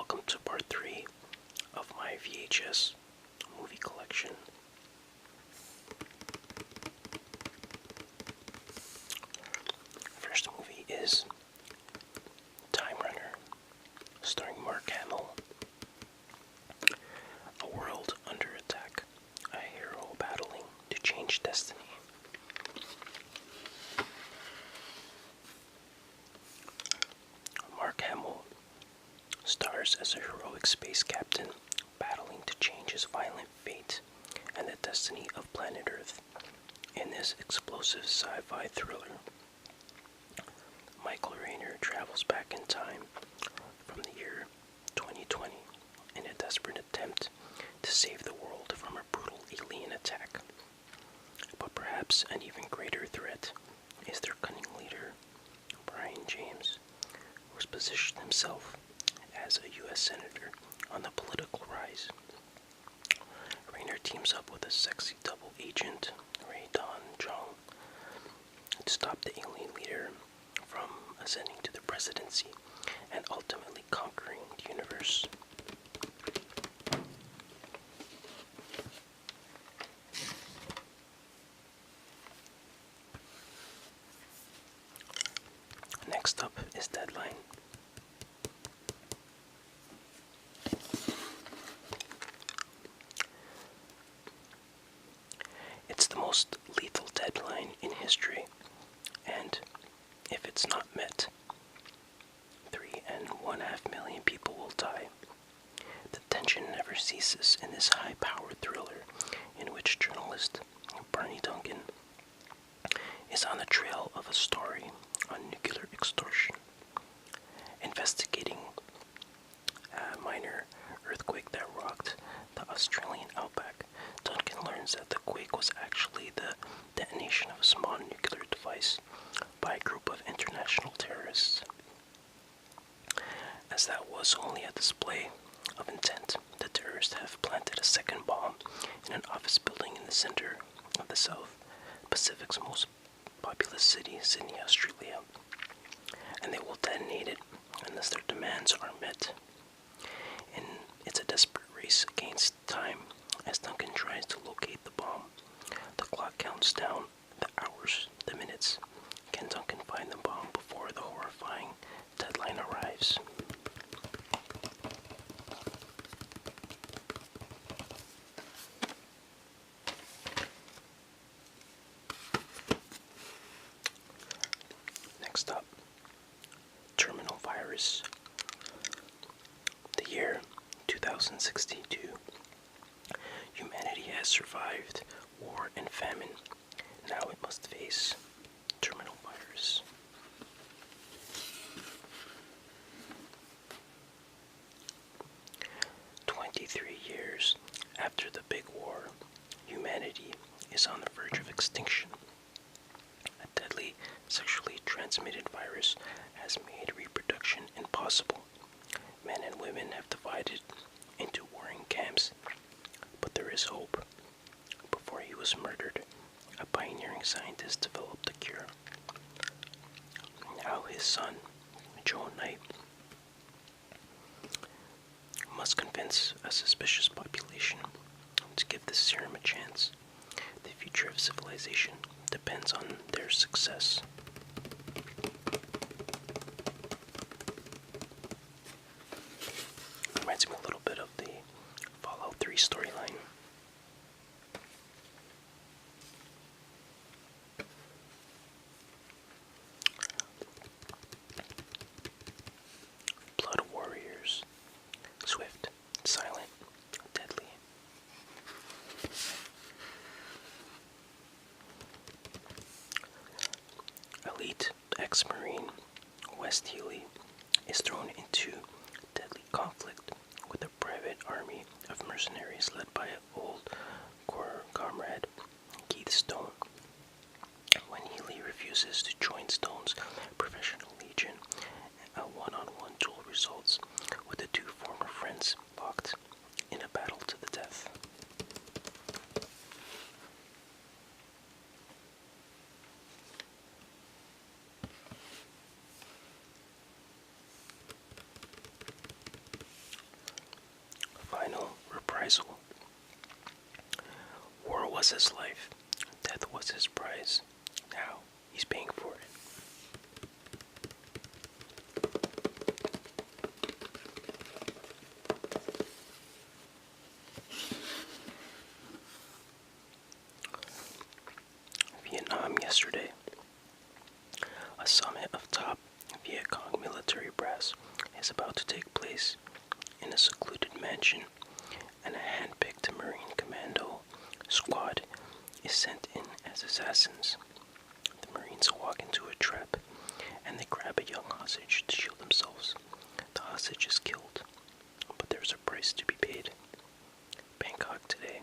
welcome to part 3 of my VHS movie collection. First movie is Time Runner, starring Mark Hamill. A world under attack, a hero battling to change destiny. Mark Hamill stars as a heroic space captain battling to change his violent fate and the destiny of planet Earth in this explosive sci-fi thriller. Michael Rayner travels back in time from the year 2020 in a desperate attempt to save the world from a brutal alien attack. But perhaps an even greater threat is their cunning leader, Brian James, who has positioned himself as a U.S. Senator on the political rise. Rayner teams up with a sexy double agent, Ray Don Jong, to stop the alien leader from ascending to the presidency and ultimately conquering the universe. Next up is Deadline. It's the most lethal deadline in history, and if it's not met, 3.5 million people will die. The tension never ceases in this high-powered thriller in which journalist Barney Duncan is on the trail of a story on nuclear extortion. Investigating a minor earthquake that rocked the Australian outback, Duncan learns that the quake was actually the detonation of a small nuclear device by a group of international terrorists. As that was only a display of intent, the terrorists have planted a second bomb in an office building in the center of the South Pacific's most populous city, Sydney, Australia, and they will detonate it unless their demands are met. And it's a desperate race against time as Duncan tries to locate the bomb. The clock counts down the hours, the minutes. Can Duncan find the bomb before the horrifying deadline arrives? Next up, Terminal Virus. The year 2062. Humanity has survived war and famine. Now it must face terminal virus. "23 years after the Big War, humanity is on the verge of extinction. A deadly sexually transmitted virus has made reproduction impossible. Men and women have divided into warring camps, but there is hope. Before he was murdered, a pioneering scientist developed a cure. Now his son, Joe Knight, must convince a suspicious population to give the serum a chance. The future of civilization depends on their success." Reminds me a little bit of the Fallout 3 storyline. Blood Warriors. Swift, silent, deadly. Elite ex-Marine West Healy is thrown into deadly conflict with a private army of mercenaries led by an old Corps comrade, Keith Stone. When Healy refuses to join Stone's professional legion, a one-on-one duel results with the two former friends locked in a battle to the death. was his life. Death was his prize. Now he's paying for it. Vietnam yesterday. A summit of top Viet Cong military brass is about to take place in a secluded mansion, and a hand-picked Marine commando squad is sent in as assassins. The Marines walk into a trap, and they grab a young hostage to shield themselves. The hostage is killed, but there's a price to be paid. Bangkok today.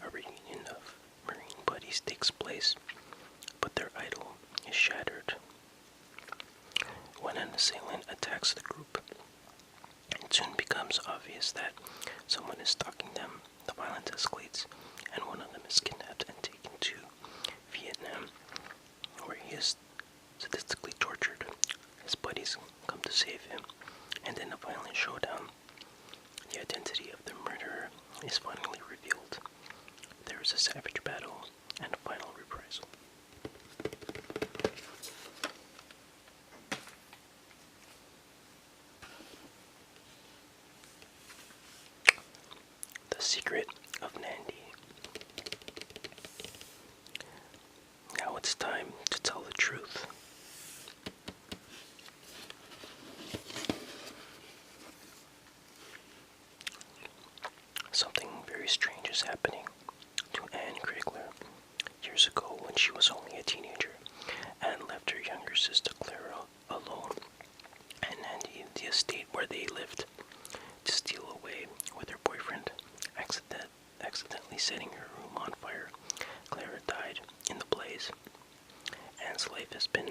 A reunion of Marine buddies takes place, but their idol is shattered when an assailant attacks the group. It soon becomes obvious that someone is stalking them. The violence escalates, and one of them is kidnapped and taken to Vietnam, where he is sadistically tortured. His buddies come to save him, and in a violent showdown, the identity of the murderer is finally revealed. There is a savage battle and a final reprisal. The Secret of Nandy. Now it's time to tell the truth. Something very strange is happening to Anne Krigler. Years ago, when she was only a teenager, Anne left her younger sister Clara alone and Nandy, the estate where they lived, to steal away with her boyfriend, accidentally setting her room on fire. Clara died in the blaze. Anne's life has been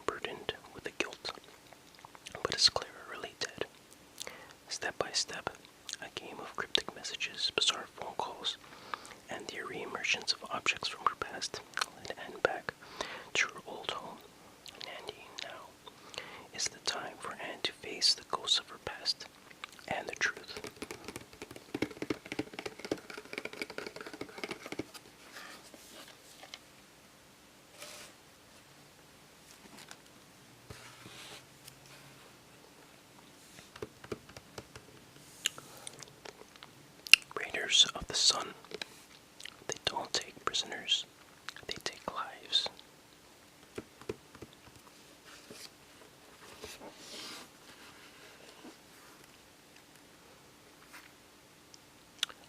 burdened with the guilt. But is Clara really dead? Step by step, a game of cryptic messages, bizarre phone calls, and the re-emergence of objects from her past led Anne back to her old home. Nandy, now is the time for Anne to face the ghosts of her past and the truth. Raiders of the Sun. They don't take prisoners, they take lives.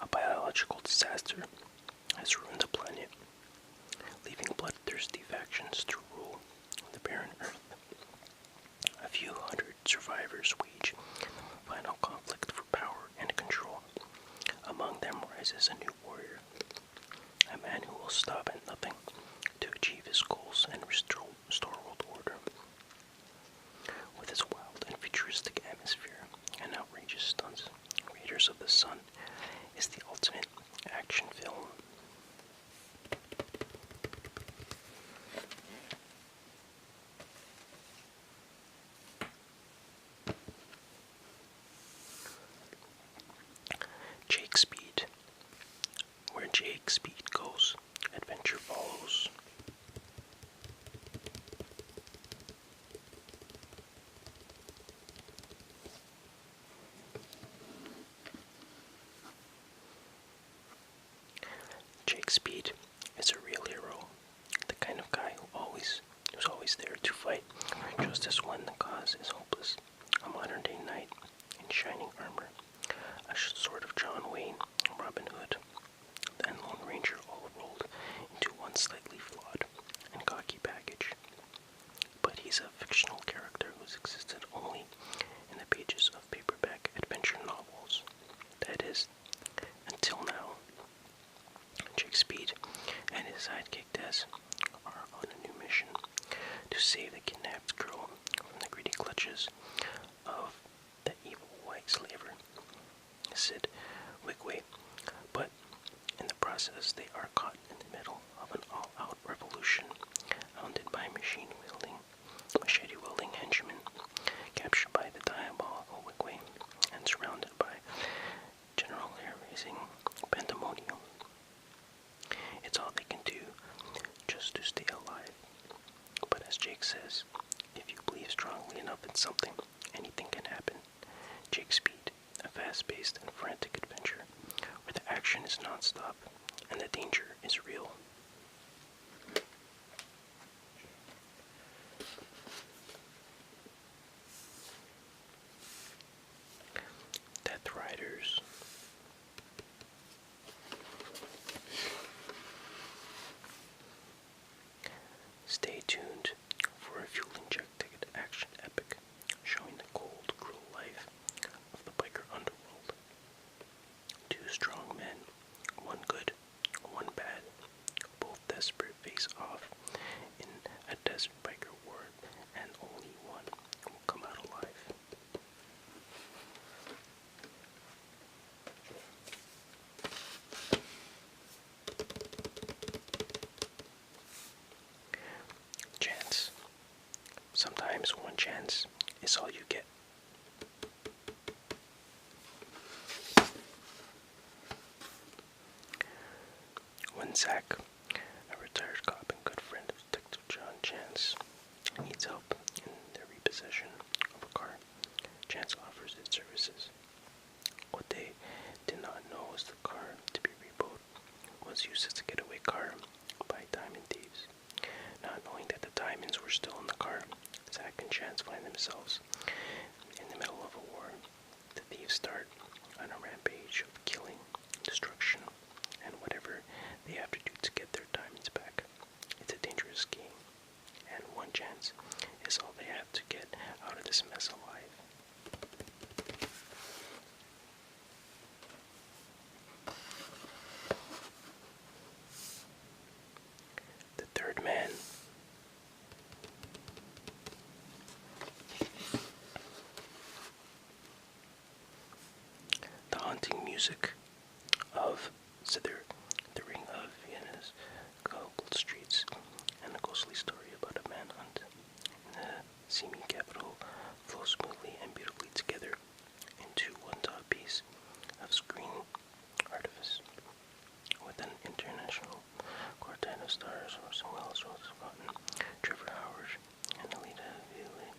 A biological disaster has ruined the planet, leaving bloodthirsty factions to rule the barren Earth. A few hundred survivors wage final conflict for power and control. Among them rises a new warrior, a man who will stop at nothing to achieve his goals and restore world order. With its wild and futuristic atmosphere and outrageous stunts, Raiders of the Sun is the ultimate action film. Jake Speed. Where Jake Speed goes, adventure follows. Jake Speed is a real hero, the kind of guy who's always there to fight for justice when the cause is hopeless. A modern-day knight in shining armor, a sort of John Wayne, Robin Hood, and Lone Ranger all rolled into one slightly flawed and cocky package. But he's a fictional character who's existed only in the pages of paperback adventure novels. That is, until now. Jake Speed and his sidekick Des are on a new mission to save the kidnapped girl from the greedy clutches of the evil white slaver, Sid Wigway. But in the process, they are caught in the middle of an all-out revolution, hounded by machete-wielding henchmen, captured by the diabolical Wigway, and surrounded by general hair-raising pandemonium. something, anything can happen. Jake Speed, a fast-paced and frantic adventure where the action is non-stop and the danger is real. Death Riders. Stay tuned for a fuel-injected action epic showing the cold, cruel life of the biker underworld. Two strong men, one good, one bad, both desperate face off in a desert biker war, and only one will come out alive. Chance. Sometimes one chance is all you get. When Zach, a retired cop and good friend of Detective John Chance, needs help in the repossession of a car, Chance offers its services. What they did not know was the car to be repoed was used as a getaway car by diamond thieves. Not knowing that the diamonds were still in the car, Zach and Chance find themselves in the middle of a war. The thieves start on a rampage of killing, destruction, and whatever they have to do to get their diamonds back. It's a dangerous game, and one chance is all they have to get out of this mess alive. The Third Man. The haunting music of Zither, the ring of Vienna's cobbled streets, and the ghostly story about a manhunt in the seeming capital flow smoothly and beautifully together into one taut piece of screen artifice. With an international quartet of stars, Orson Welles, Rose Cotton, Trevor Howard, and Alita Vitale,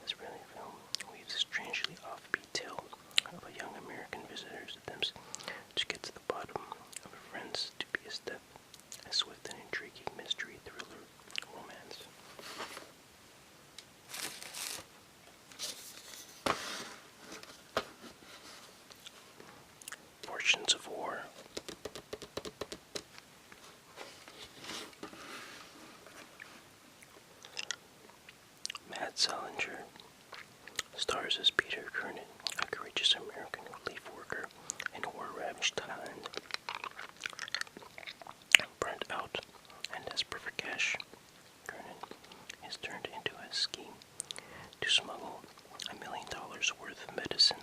this brilliant film weaves a strangely offbeat tale of a young American visitor's attempts to get to the bottom of a friend's dubious death, a swift and intriguing mystery thriller romance. Fortunes of War. Matt Salinger stars as Peter Kernan, a courageous American relief worker in war-ravaged Thailand. Burnt out and desperate for cash, Kernan is turned into a scheme to smuggle $1 million worth of medicine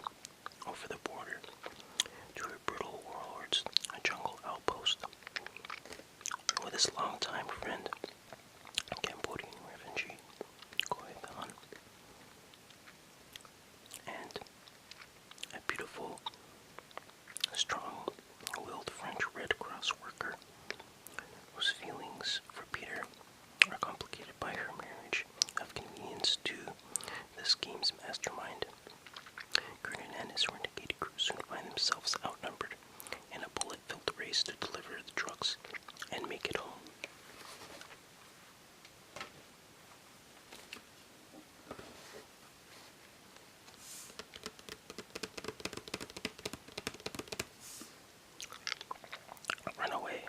over the border to a brutal warlord's jungle outpost. With his longtime friend, Cambodian refugee Khoi Than, and a beautiful, strong-willed French Red Cross worker whose feelings for Peter are complicated by her marriage of convenience to the scheme's mastermind. Kernan and his renegade crew soon find themselves outnumbered in a bullet-filled race to deliver the drugs and make it home. Runaway.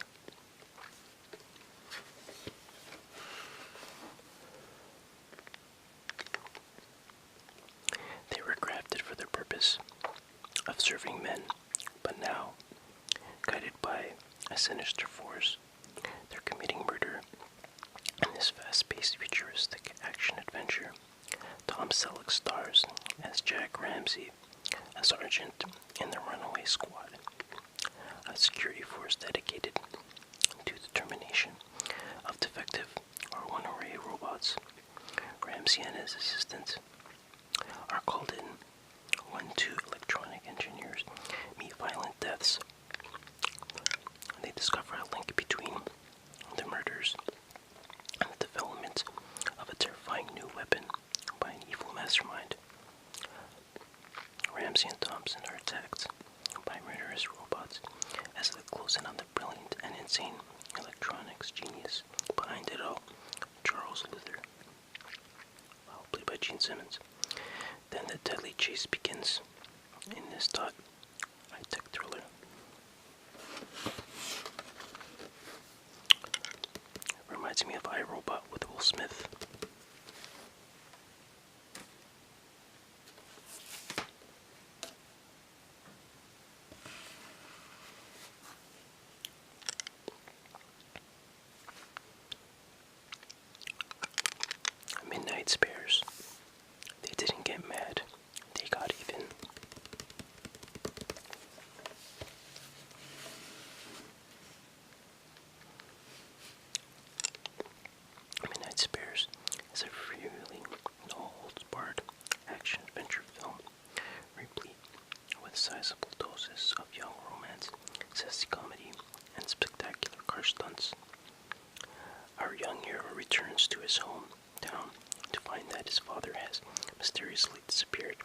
They were crafted for the purpose of serving men, but now, guided by a sinister force, they're committing murder in this fast-paced futuristic action-adventure. Tom Selleck stars as Jack Ramsey, a sergeant in the Runaway Squad, a security force dedicated to the termination of defective R1 robots. Ramsey and his assistant are called in when two electronic engineers meet violent deaths. They discover a link between the murders and the development of a terrifying new weapon by an evil mastermind. Ramsey and Thompson are attacked by murderous robots as they close in on the brilliant and insane electronics genius behind it all, Charles Luther, played by Gene Simmons. Then the deadly chase begins in this high-tech thriller. Reminds me of iRobot with Will Smith. Midnite Spares. They didn't get mad, they got even. Midnite Spares is a really no-holds-barred action-adventure film, replete with sizable doses of young romance, sassy comedy, and spectacular car stunts. Our young hero returns to his hometown to find that his father has mysteriously disappeared.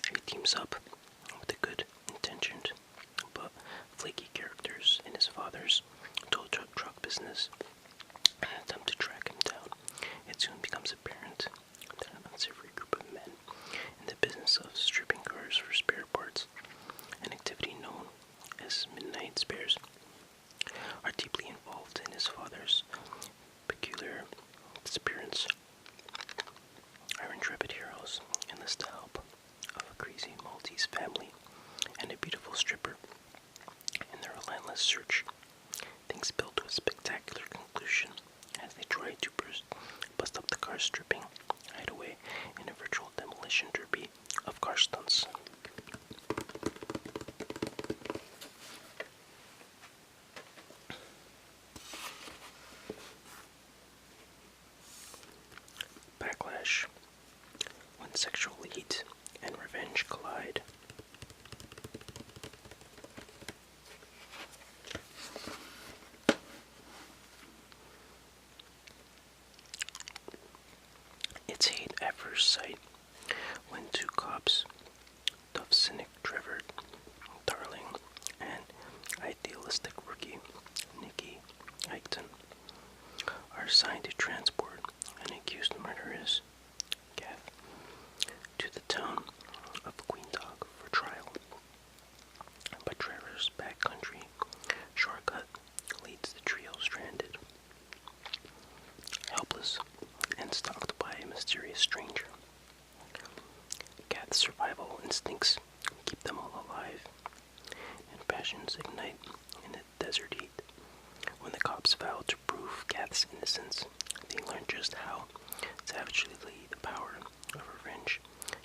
He teams up with the good-intentioned but flaky characters in his father's tow truck business in an attempt to track him down. It soon becomes apparent that an unsavory group of men in the business of stripping cars for spare parts, an activity known as Midnite Spares, are deeply involved in his father's peculiar disappearance. Our intrepid heroes enlist the help of a crazy Maltese family and a beautiful stripper in their relentless search. Things build to a spectacular conclusion as they try to bust up the car stripping hideaway in a virtual demolition derby of car stunts. Backlash. When sexual heat and revenge collide. It's hate at first sight when two cops, tough cynic Trevor Darling and idealistic rookie Nikki Eichton, are assigned to transport an accused murderess, Gav, to the town of Queendog for trial. But Trevor's backcountry shortcut leads the trio stranded, helpless, and stalked by a mysterious stranger. Gath's survival instincts keep them all alive, and passions ignite in the desert heat. When the cops vow to prove Gath's innocence, they learn just how savagely the power of revenge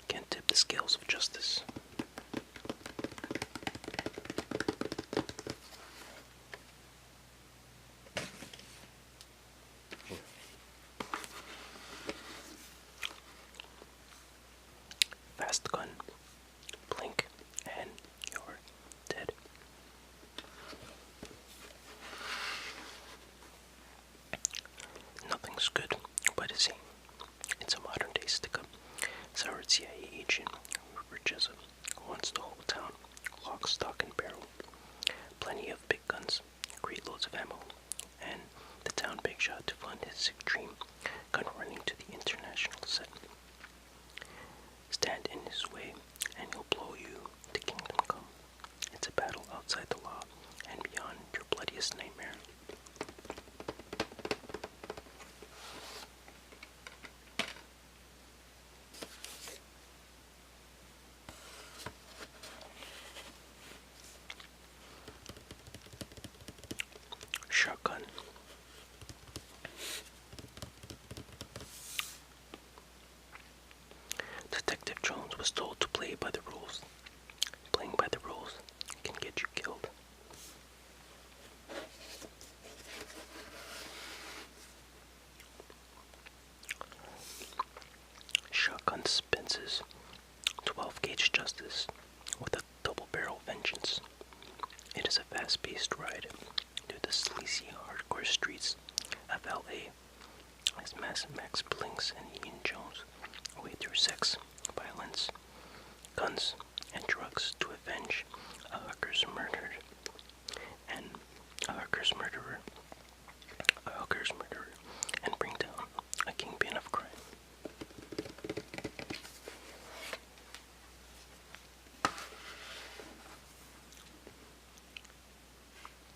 can tip the scales of justice. Fast gun, blink, and you're dead. Nothing's good but his aim. It's a modern-day stick-up, soured CIA agent Reprisal wants the whole town lock, stock, and barrel. Plenty of big guns, great loads of ammo, and the town big shot to fund his sick dream, gun running to the international set. Stand in his way, and he'll blow you to kingdom come. It's a battle outside the law and beyond your bloodiest nightmare. Shotgun. Detective Jones was told to play by the rules. Playing by the rules can get you killed. Shotgun dispenses 12-gauge justice with a double-barrel vengeance. It is a fast-paced ride through the sleazy, hardcore streets of L.A. as Max Blinks and Ian Jones wade through sex, violence, guns, and drugs to avenge a hooker's murderer, and bring down a kingpin of crime.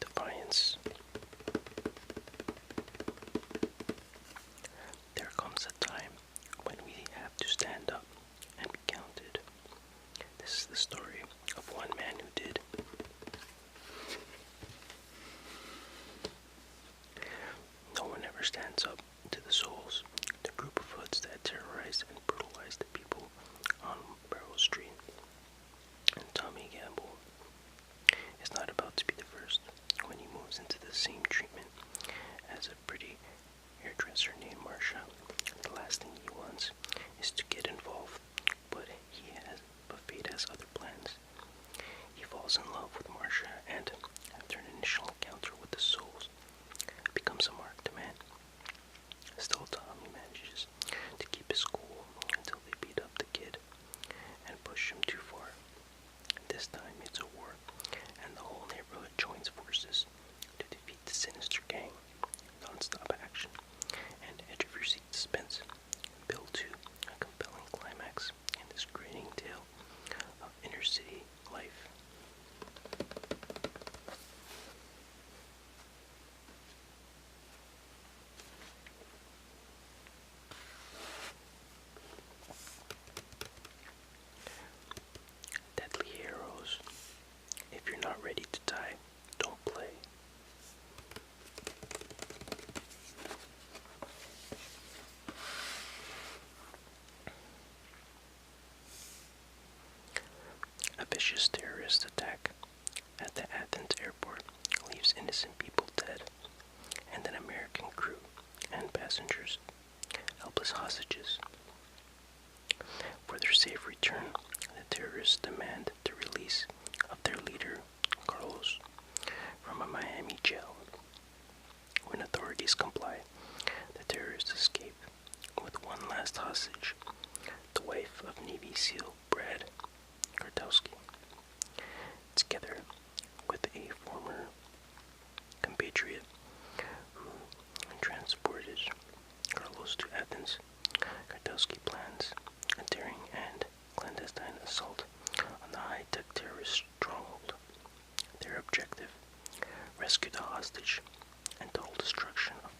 Defiance. There comes a time when we have to stand up and be counted. This is the story of one man who did. No one ever stands up to the souls, the group of hoods that terrorized and brutalized the people on Barrow Street. And Tommy Gamble is not about to be the first when he moves into the same treatment as a pretty hairdresser named Marsha. The last thing he wants is to get involved, but fate has other plans. He falls in love with Marsha and, after an initial encounter with the souls, becomes a marked man. Still, Tommy manages to keep his cool until they beat up the kid and push him too far. This time it's a war, and the whole neighborhood joins forces to defeat the sinister gang. Non-stop action and edge-of-your-seat suspense build to a compelling climax in this gritting tale of inner-city life. Deadly heroes. If you're not ready to die, don't play. A vicious terrorist attack at the Athens airport leaves innocent people dead, and an American crew and passengers helpless hostages. For their safe return, the terrorists demand the release of their leader, Carlos, from a Miami jail. When authorities comply, the terrorists escape with one last hostage, the wife of Navy SEAL Brad Kartowski, together with a former compatriot who transported Carlos to Athens. Kartowski plans a daring and clandestine assault on the high-tech terrorist stronghold. Their objective: rescue the hostage and total destruction of